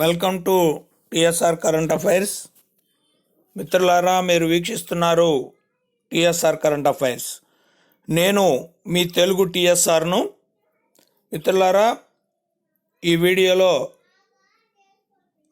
Welcome to TSR current affairs. మిత్రులారా, మీరు వీక్షిస్తున్నారు TSR current affairs. నేను మీ తెలుగు టిఎస్ఆర్ను. మిత్రులారా, ఈ వీడియోలో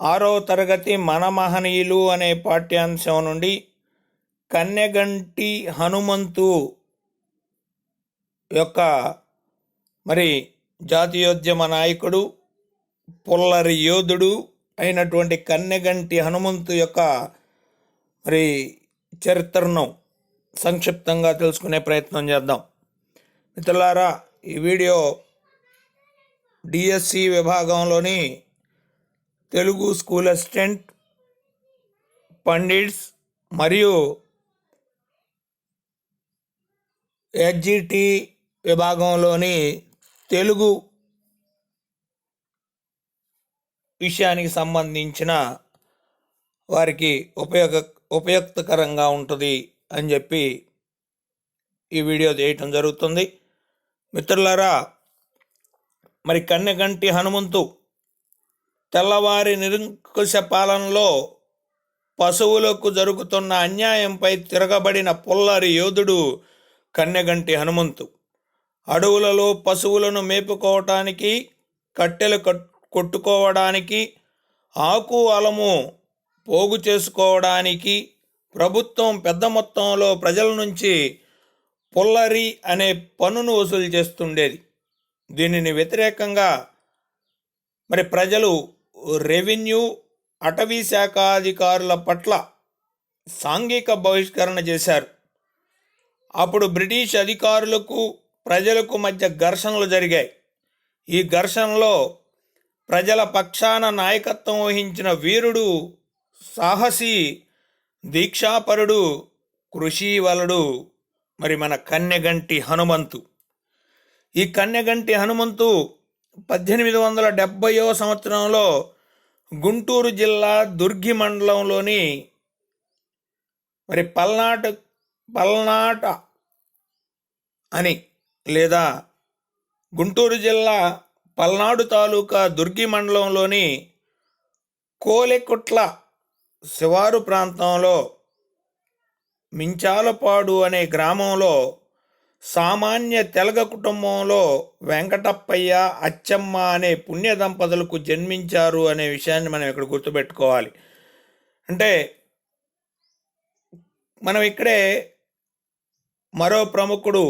6వ తరగతి మన మహనీయులు అనే పాఠ్యాంశం నుండి కన్నెగంటి హనుమంతు యొక్క జాతీయోద్యమ నాయకుడు, పుల్లరి యోధుడు అయినటువంటి కన్నెగంటి హనుమంతు యొక్క చరిత్రను సంక్షిప్తంగా తెలుసుకునే ప్రయత్నం చేద్దాం. మిత్రులారా, ఈ వీడియో డిఎస్సి విభాగంలోని తెలుగు స్కూల్ అసిస్టెంట్, పండిట్స్ మరియు హెచ్జిటి విభాగంలోని తెలుగు విషయానికి సంబంధించిన వారికి ఉపయుక్తకరంగా ఉంటుంది అని చెప్పి ఈ వీడియో చేయటం జరుగుతుంది. మిత్రులారా, కన్నెగంటి హనుమంతు తెల్లవారి నిరంకుశ పాలనలో పశువులకు జరుగుతున్న అన్యాయంపై తిరగబడిన పుల్లరి యోధుడు కన్నెగంటి హనుమంతు. అడవులలో పశువులను మేపుకోవటానికి, కట్టెలు కొట్టుకోవడానికి, ఆకు అలము పోగు చేసుకోవడానికి ప్రభుత్వం పెద్ద మొత్తంలో ప్రజల నుంచి పుల్లరి అనే పన్నును వసూలు చేస్తుండేది. దీనిని వ్యతిరేకంగా ప్రజలు రెవెన్యూ, అటవీ శాఖ అధికారుల పట్ల సాంఘిక బహిష్కరణ చేశారు. అప్పుడు బ్రిటిష్ అధికారులకు ప్రజలకు మధ్య ఘర్షణలు జరిగాయి. ఈ ఘర్షణలో ప్రజల పక్షాన నాయకత్వం వహించిన వీరుడు, సాహసి, దీక్షాపరుడు, కృషివలుడు మన కన్నెగంటి హనుమంతు. ఈ కన్నెగంటి హనుమంతు 1870వ సంవత్సరంలో గుంటూరు జిల్లా దుర్గి మండలంలోని పల్నాట అని లేదా గుంటూరు జిల్లా పల్నాడు తాలూకా దుర్గి మండలంలోని కోలెకుట్ల శివారు ప్రాంతంలో మించాలపాడు అనే గ్రామంలో సామాన్య తెలగ కుటుంబంలో వెంకటప్పయ్య, అచ్చమ్మ అనే పుణ్య దంపతులకు జన్మించారు అనే విషయాన్ని మనం ఇక్కడ గుర్తుపెట్టుకోవాలి. మనం ఇక్కడే మరో ప్రముఖుడు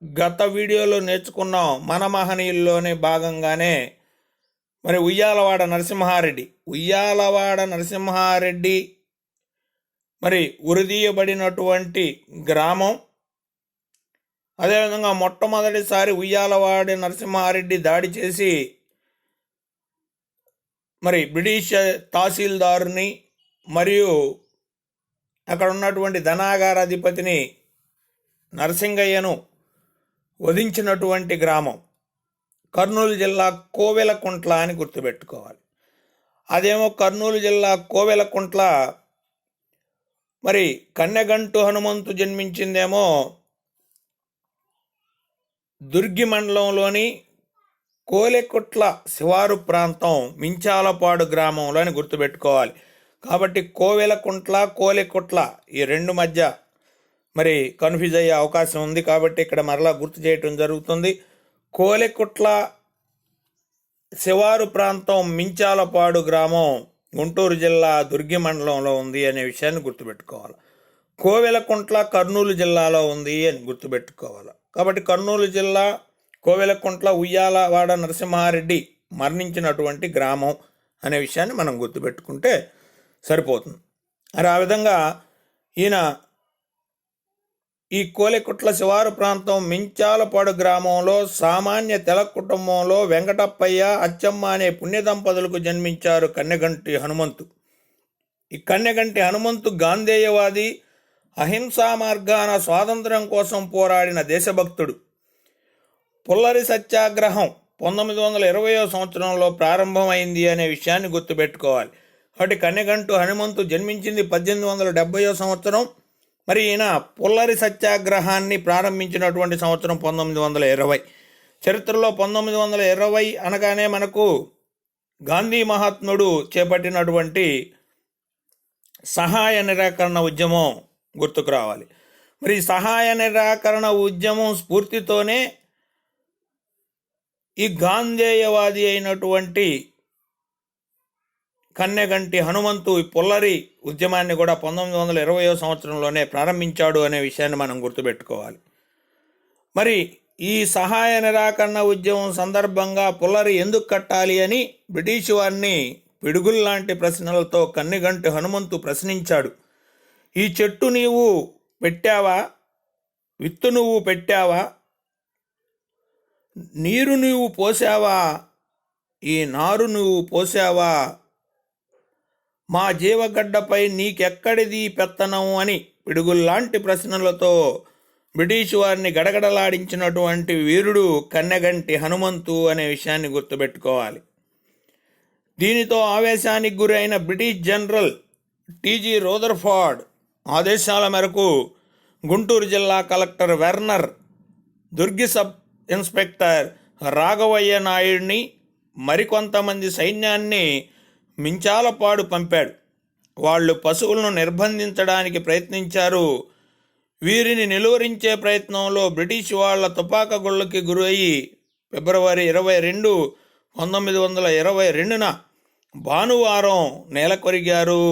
గత వీడియోలో నేర్చుకున్నాం. మన మహనీయుల్లోనే భాగంగానే ఉయ్యాలవాడ నరసింహారెడ్డి ఉరిదీయబడినటువంటి గ్రామం. అదేవిధంగా మొట్టమొదటిసారి ఉయ్యాలవాడ నరసింహారెడ్డి దాడి చేసి బ్రిటిష్ తహసీల్దారుని మరియు అక్కడ ఉన్నటువంటి ధనాగారాధిపతిని నరసింగయ్యను వధించినటువంటి గ్రామం కర్నూలు జిల్లా కోవెలకుంట్ల అని గుర్తుపెట్టుకోవాలి. అదేమో కర్నూలు జిల్లా కోవెలకుంట్ల. కన్నెగంటు హనుమంతు జన్మించిందేమో దుర్గి మండలంలోని కోలెకుట్ల శివారు ప్రాంతం మించాలపాడు గ్రామంలో అని గుర్తుపెట్టుకోవాలి. కాబట్టి కోలెకుట్ల ఈ రెండు మధ్య కన్ఫ్యూజ్ అయ్యే అవకాశం ఉంది. కాబట్టి ఇక్కడ మరలా గుర్తు చేయటం జరుగుతుంది. కోలెకుట్ల శివారు ప్రాంతం మించాలపాడు గ్రామం గుంటూరు జిల్లా దుర్గి మండలంలో ఉంది అనే విషయాన్ని గుర్తుపెట్టుకోవాలి. కోవెలకుంట్ల కర్నూలు జిల్లాలో ఉంది అని గుర్తుపెట్టుకోవాలి. కాబట్టి కర్నూలు జిల్లా కోవెలకుంట్ల ఉయ్యాలవాడ నరసింహారెడ్డి మరణించినటువంటి గ్రామం అనే విషయాన్ని మనం గుర్తుపెట్టుకుంటే సరిపోతుంది. ఆ విధంగా ఈయన ఈ కోలెకుట్ల శివారు ప్రాంతం మించాలపాడు గ్రామంలో సామాన్య తెలగ కుటుంబంలో వెంకటప్పయ్య, అచ్చమ్మ అనే పుణ్య దంపతులకు జన్మించారు కన్నెగంటి హనుమంతు. ఈ కన్నెగంటి హనుమంతు గాంధేయవాది, అహింసా మార్గాన స్వాతంత్ర్యం కోసం పోరాడిన దేశభక్తుడు. పుల్లరి సత్యాగ్రహం 1920వ సంవత్సరంలో ప్రారంభమైంది అనే విషయాన్ని గుర్తుపెట్టుకోవాలి. కాబట్టి కన్నెగంటు హనుమంతు జన్మించింది 1870వ సంవత్సరం. ఈయన పుల్లరి సత్యాగ్రహాన్ని ప్రారంభించినటువంటి సంవత్సరం 1920. చరిత్రలో 1920 అనగానే మనకు గాంధీ మహాత్ముడు చేపట్టినటువంటి సహాయ నిరాకరణ ఉద్యమం గుర్తుకు రావాలి. మరి సహాయ నిరాకరణ ఉద్యమం స్ఫూర్తితోనే ఈ గాంధేయవాది అయినటువంటి కన్నెగంటి హనుమంతు ఈ పుల్లరి ఉద్యమాన్ని కూడా 1920వ సంవత్సరంలోనే ప్రారంభించాడు అనే విషయాన్ని మనం గుర్తుపెట్టుకోవాలి. మరి ఈ సహాయ నిరాకరణ ఉద్యమం సందర్భంగా పుల్లరి ఎందుకు కట్టాలి అని బ్రిటిష్ వారిని పిడుగుల్లాంటి ప్రశ్నలతో కన్నెగంటి హనుమంతు ప్రశ్నించాడు. ఈ చెట్టు నీవు పెట్టావా, విత్తు నువ్వు పెట్టావా, నీరు నువ్వు పోసావా, ఈ నారు నువ్వు పోసావా, మా జీవగడ్డపై నీకెక్కడిది పెత్తనం అని పిడుగుల్లాంటి ప్రశ్నలతో బ్రిటిష్ వారిని గడగడలాడించినటువంటి వీరుడు కన్నెగంటి హనుమంతు అనే విషయాన్ని గుర్తుపెట్టుకోవాలి. దీనితో ఆవేశానికి గురైన బ్రిటిష్ జనరల్ టీజీ రూదర్ఫోర్డ్ ఆదేశాల మేరకు గుంటూరు జిల్లా collector Werner, Durgi sub inspector Raghavayya నాయుడిని, మరికొంతమంది సైన్యాన్ని మించాలపాడు పంపాడు. వాళ్ళు పశువులను నిర్బంధించడానికి ప్రయత్నించారు. వీరిని నిలువరించే ప్రయత్నంలో బ్రిటిష్ వాళ్ళ తుపాక గుళ్ళకి గురయ్యి ఫిబ్రవరి 22, 1922న భానువారం నేలకొరిగారు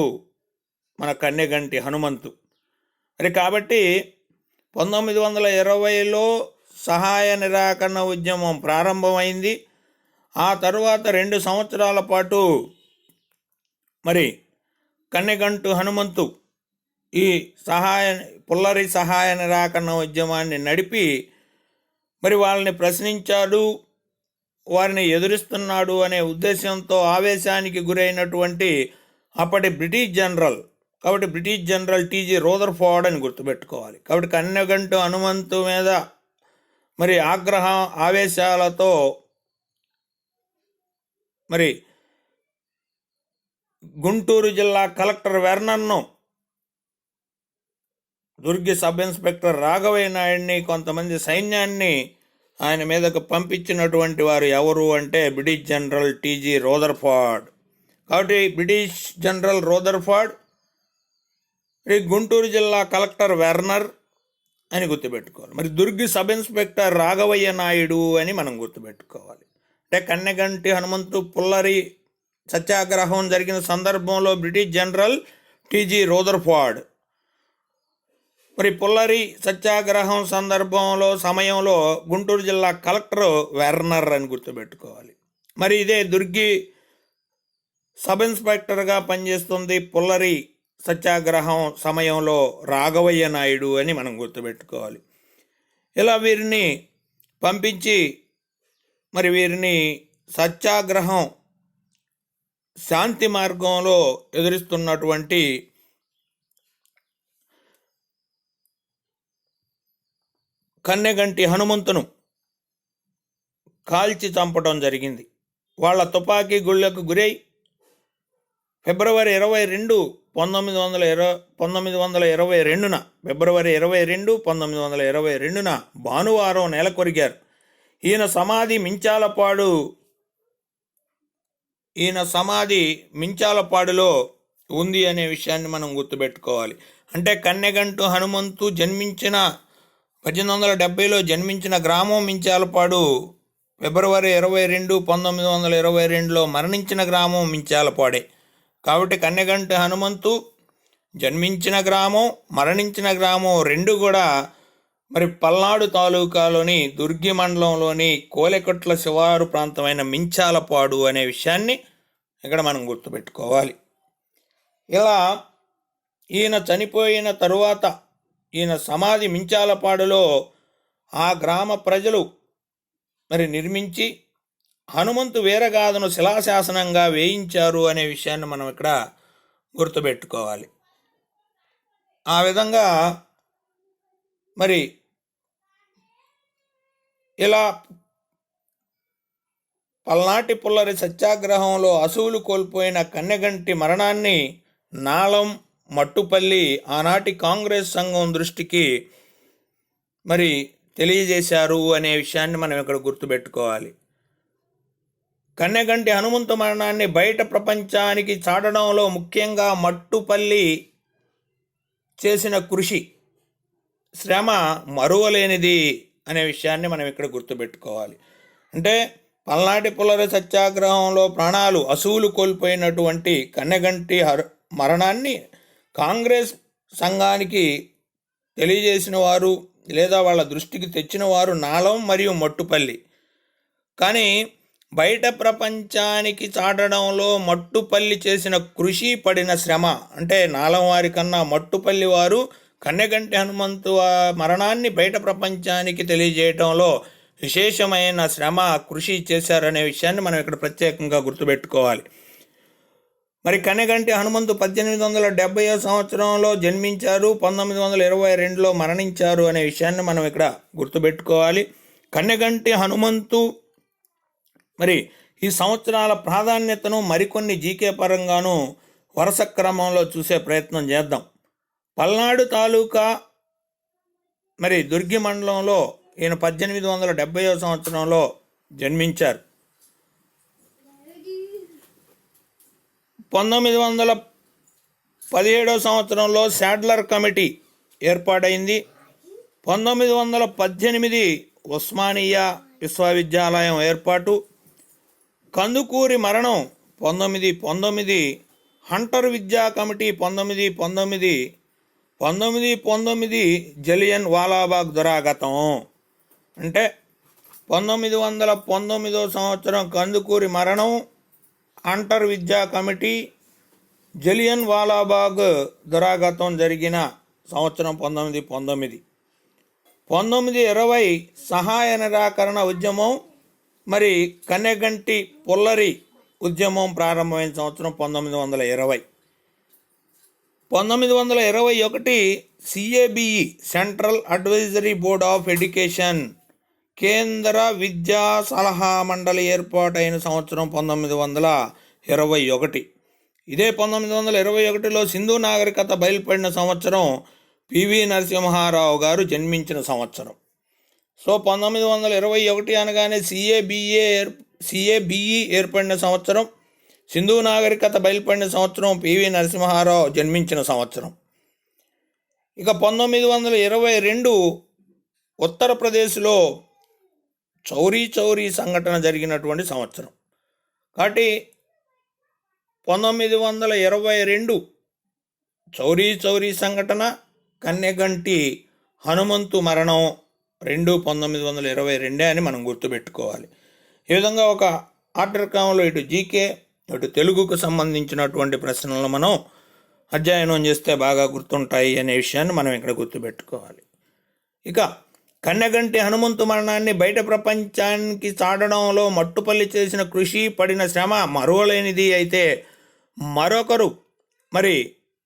మన కన్నెగంటి హనుమంతు. మరి కాబట్టి 1920లో సహాయ నిరాకరణ ఉద్యమం ప్రారంభమైంది. ఆ తరువాత 2 సంవత్సరాల పాటు మరి కన్నెగంటు హనుమంతు ఈ పుల్లరి సహాయ నిరాకరణ ఉద్యమాన్ని నడిపి మరి వాళ్ళని ప్రశ్నించాడు, వారిని ఎదురిస్తున్నాడు అనే ఉద్దేశంతో ఆవేశానికి గురైనటువంటి అప్పటి బ్రిటిష్ జనరల్ టీజీ రూదర్ఫోర్డ్ అని గుర్తుపెట్టుకోవాలి. కాబట్టి కన్నెగంటు హనుమంతు మీద మరి ఆవేశాలతో మరి గుంటూరు జిల్లా కలెక్టర్ వెర్నర్ను, దుర్గి సబ్ ఇన్స్పెక్టర్ రాఘవయ్య నాయుడిని, కొంతమంది సైన్యాన్ని ఆయన మీదకు పంపించినటువంటి వారు ఎవరు అంటే బ్రిటిష్ జనరల్ టీజీ రూదర్ఫోర్డ్. కాబట్టి బ్రిటిష్ జనరల్ రూదర్ఫోర్డ్, గుంటూరు జిల్లా కలెక్టర్ వెర్నర్ అని గుర్తుపెట్టుకోవాలి. మరి దుర్గి సబ్ ఇన్స్పెక్టర్ రాఘవయ్య నాయుడు అని మనం గుర్తుపెట్టుకోవాలి. అంటే కన్నెగంటి హనుమంతు పుల్లరి సత్యాగ్రహం జరిగిన సందర్భంలో బ్రిటిష్ జనరల్ టీజీ రూదర్ఫోర్డ్, మరి పుల్లరి సత్యాగ్రహం సమయంలో గుంటూరు జిల్లా కలెక్టర్ వెర్నర్ అని గుర్తుపెట్టుకోవాలి. మరి ఇదే దుర్గి సబ్ ఇన్స్పెక్టర్గా పనిచేస్తుంది పుల్లరి సత్యాగ్రహం సమయంలో రాఘవయ్య నాయుడు అని మనం గుర్తుపెట్టుకోవాలి. ఇలా వీరిని పంపించి మరి వీరిని సత్యాగ్రహం శాంతి మార్గంలో ఎదురిస్తున్నటువంటి కన్నెగంటి హనుమంతును కాల్చి చంపడం జరిగింది. వాళ్ళ తుపాకీ గుళ్ళకు గురై ఫిబ్రవరి 22, 1922న భానువారం నేలకొరిగారు. ఈయన సమాధి మించాలపాడులో ఉంది అనే విషయాన్ని మనం గుర్తుపెట్టుకోవాలి. అంటే కన్నెగంటు హనుమంతు 1870లో జన్మించిన గ్రామం మించాలపాడు, ఫిబ్రవరి 22, 1922లో మరణించిన గ్రామం మించాలపాడే. కాబట్టి కన్నెగంటి హనుమంతు జన్మించిన గ్రామం, మరణించిన గ్రామం రెండు కూడా మరి పల్నాడు తాలూకాలోని దుర్గి మండలంలోని కోలెకొట్ల శివారు ప్రాంతమైన మించాలపాడు అనే విషయాన్ని ఇక్కడ మనం గుర్తుపెట్టుకోవాలి. ఇలా ఈయన చనిపోయిన తరువాత ఈయన సమాధి మించాలపాడులో ఆ గ్రామ ప్రజలు మరి నిర్మించి హనుమంతు వీరగాథను శిలాశాసనంగా వేయించారు అనే విషయాన్ని మనం ఇక్కడ గుర్తుపెట్టుకోవాలి. ఆ విధంగా మరి ఇలా పల్నాటి పుల్లరి సత్యాగ్రహంలో అసువులు కోల్పోయిన కన్నెగంటి మరణాన్ని నాలం, మట్టుపల్లి ఆనాటి కాంగ్రెస్ సంఘం దృష్టికి మరి తెలియజేశారు అనే విషయాన్ని మనం ఇక్కడ గుర్తుపెట్టుకోవాలి. కన్నెగంటి హనుమంతు మరణాన్ని బయట ప్రపంచానికి చాటడంలో ముఖ్యంగా మట్టుపల్లి చేసిన కృషి, శ్రమ మరువలేనిది అనే విషయాన్ని మనం ఇక్కడ గుర్తుపెట్టుకోవాలి. అంటే పల్నాటి పుల్లరి సత్యాగ్రహంలో ప్రాణాలు అసూలు కోల్పోయినటువంటి కన్నెగంటి మరణాన్ని కాంగ్రెస్ సంఘానికి తెలియజేసిన వారు లేదా వాళ్ళ దృష్టికి తెచ్చిన వారు నాలం మరియు మట్టుపల్లి. కానీ బయట ప్రపంచానికి చాటడంలో మట్టుపల్లి చేసిన కృషి, పడిన శ్రమ, అంటే నాలం వారి కన్నా మట్టుపల్లి వారు కన్నెగంటి హనుమంతు మరణాన్ని బయట ప్రపంచానికి తెలియజేయటంలో విశేషమైన శ్రమ, కృషి చేశారనే విషయాన్ని మనం ఇక్కడ ప్రత్యేకంగా గుర్తుపెట్టుకోవాలి. మరి కన్నెగంటి హనుమంతు 1870 సంవత్సరంలో జన్మించారు, 1922లో మరణించారు అనే విషయాన్ని మనం ఇక్కడ గుర్తుపెట్టుకోవాలి. కన్నెగంటి హనుమంతు మరి ఈ సంవత్సరాల ప్రాధాన్యతను మరికొన్ని జీకే పరంగాను వరుస క్రమంలో చూసే ప్రయత్నం చేద్దాం. పల్నాడు తాలూకా మరి దుర్గి మండలంలో ఈయన 1870 సంవత్సరంలో జన్మించారు. 1917 సంవత్సరంలో శాడ్లర్ కమిటీ ఏర్పాటైంది. 1918 ఉస్మానియా విశ్వవిద్యాలయం ఏర్పాటు. కందుకూరి మరణం 1919, హంటర్ విద్యా కమిటీ 1919 జలియన్ వాలాబాగ్ దురాగతం. అంటే 1919 సంవత్సరం కందుకూరి మరణం, హంటర్ విద్యా కమిటీ, జలియన్ వాలాబాగ్ దురాగతం జరిగిన సంవత్సరం 1919. 1920 సహాయ నిరాకరణ ఉద్యమం, మరి కన్నెగంటి పుల్లరి ఉద్యమం ప్రారంభమైన సంవత్సరం 1920. 1921 CABE central advisory board of education కేంద్ర విద్యా సలహా మండలి ఏర్పాటైన సంవత్సరం 1921. ఇదే 1921లో సింధు నాగరికత బయలుపడిన సంవత్సరం పివి నరసింహారావు గారు జన్మించిన సంవత్సరం. సో 1921 అనగానే సిఏబిఈ ఏర్పడిన సంవత్సరం, సింధు నాగరికత బయలుపడిన సంవత్సరం, పివి నరసింహారావు జన్మించిన సంవత్సరం. ఇక 1922 ఉత్తరప్రదేశ్లో చౌరీ సంఘటన జరిగినటువంటి సంవత్సరం. కాబట్టి 1922 చౌరీ సంఘటన, కన్నెగంటి హనుమంతు మరణం 1922 అని మనం గుర్తుపెట్టుకోవాలి. ఈ విధంగా ఒక ఆర్డర్ క్రమంలో ఇటు జీకే ఇటు తెలుగుకు సంబంధించినటువంటి ప్రశ్నలను మనం అధ్యయనం చేస్తే బాగా గుర్తుంటాయి అనే విషయాన్ని మనం ఇక్కడ గుర్తుపెట్టుకోవాలి. ఇక కన్నెగంటి హనుమంతు మరణాన్ని బయట ప్రపంచానికి చాటడంలో మట్టుపల్లి చేసిన కృషి, పడిన శ్రమ మరువలేనిది. అయితే మరొకరు మరి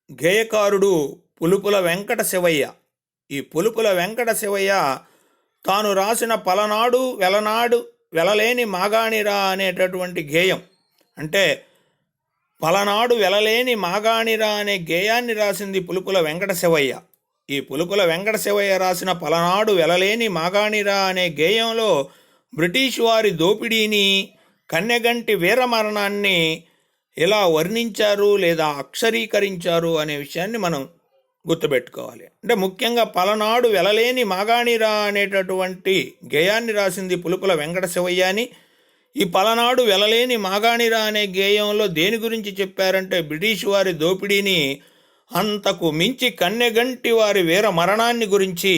గేయకారుడు పులుపుల వెంకట శివయ్య. ఈ పులుపుల వెంకట శివయ్య తాను రాసిన పలనాడు వెలలేని మాగాణిరా అనేటటువంటి గేయం, అంటే పలనాడు వెలలేని మాగాణిరా అనే గేయాన్ని రాసింది పులుపుల వెంకట శివయ్య. ఈ పులుపుల వెంకట శివయ్య రాసిన పలనాడు వెలలేని మాగాణిరా అనే గేయంలో బ్రిటిష్ వారి దోపిడీని, కన్నెగంటి వీరమరణాన్ని ఎలా వర్ణించారు లేదా అక్షరీకరించారు అనే విషయాన్ని మనం గుర్తుపెట్టుకోవాలి. అంటే ముఖ్యంగా పలనాడు వెలలేని మాగాణిరా అనేటటువంటి గేయాన్ని రాసింది పులుపుల వెంకట శివయ్య అని. ఈ పలనాడు వెలలేని మాగాణిరా అనే గేయంలో దేని గురించి చెప్పారంటే బ్రిటిష్ వారి దోపిడీని, అంతకు మించి కన్నెగంటి వారి వీర మరణాన్ని గురించి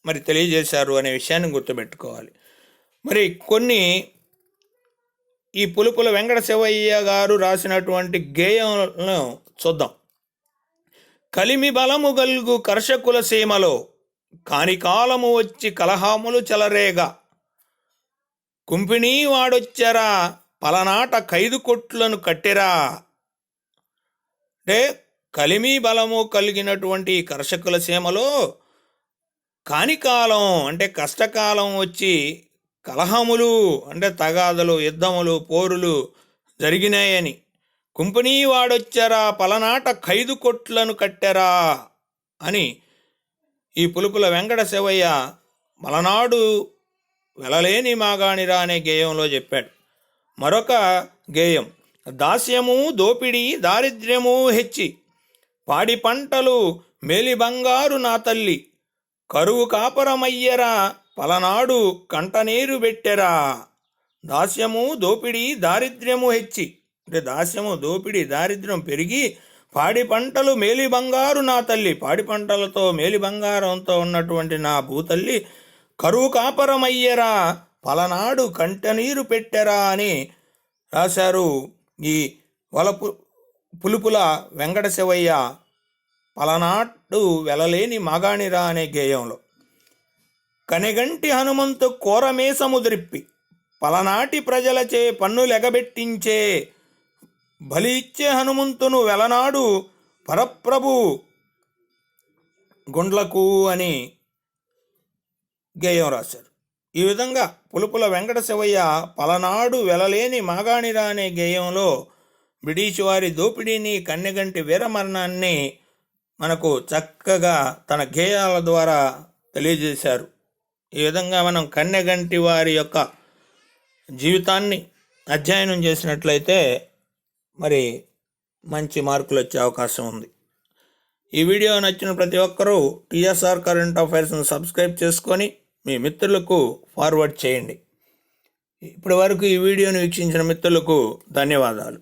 మరి తెలియజేశారు అనే విషయాన్ని గుర్తుపెట్టుకోవాలి. మరి కొన్ని ఈ పులుపుల వెంకట శివయ్య గారు రాసినటువంటి గేయాలను చూద్దాం. కలిమి బలము గల్గు కర్షకుల సీమలో కానికాలము వచ్చి కలహాములు చెలరేగా, కుంపిణీ వాడొచ్చరా పలనాట ఖైదు కొట్లను కట్టెరా. అంటే కలిమి బలము కలిగినటువంటి కర్షకుల సీమలో కానికాలం అంటే కష్టకాలం వచ్చి కలహములు అంటే తగాదలు, యుద్ధములు, పోరులు జరిగినాయని, కుంపిణీ వాడొచ్చరా పలనాట ఖైదు కొట్లను కట్టెరా అని ఈ పులుపుల వెంకట శివయ్య మలనాడు వెలలేని మాగాణిరా అనే గేయంలో చెప్పాడు. మరొక గేయం. దాస్యము దోపిడి దారిద్ర్యము హెచ్చి పాడి పంటలు మేలి బంగారు నా తల్లి కరువు కాపరమయ్యరా పలనాడు కంటనీరు పెట్టెరా. దాస్యము దోపిడి దారిద్ర్యము హెచ్చి అంటే దాస్యము దోపిడి దారిద్ర్యం పెరిగి పాడి పంటలు మేలి బంగారు నా తల్లి పాడి పంటలతో మేలి బంగారంతో ఉన్నటువంటి నా భూతల్లి కరువు కాపరమయ్యరా పలనాడు కంటనీరు పెట్టెరా అని రాశారు ఈ పులుపుల వెంకట శివయ్య పలనాడు వెలలేని మగాణిరా అనే గేయంలో. కనెగంటి హనుమంతు కోరమేసముద్రిప్పి పలనాటి ప్రజలచే పన్నులెగబెట్టించే బలి ఇచ్చే హనుమంతును వెలనాడు పరప్రభు గుండ్లకు అని గేయం రాశారు. ఈ విధంగా పులుపుల వెంకట శివయ్య పలనాడు వెలలేని మాగాణిరా అనే గేయంలో బ్రిటిష్ వారి దోపిడీని కన్నెగంటి వీరమరణాన్ని మనకు చక్కగా తన గేయాల ద్వారా తెలియజేశారు. ఈ విధంగా మనం కన్నెగంటి వారి యొక్క జీవితాన్ని అధ్యయనం చేసినట్లయితే మరి మంచి మార్కులు వచ్చే అవకాశం ఉంది. ఈ వీడియో నచ్చిన ప్రతి ఒక్కరూ టీఎస్ఆర్ కరెంట్ అఫైర్స్ను సబ్స్క్రైబ్ చేసుకొని మీ మిత్రులకు ఫార్వర్డ్ చేయండి. ఇప్పటి వరకు ఈ వీడియోను వీక్షించిన మిత్రులకు ధన్యవాదాలు.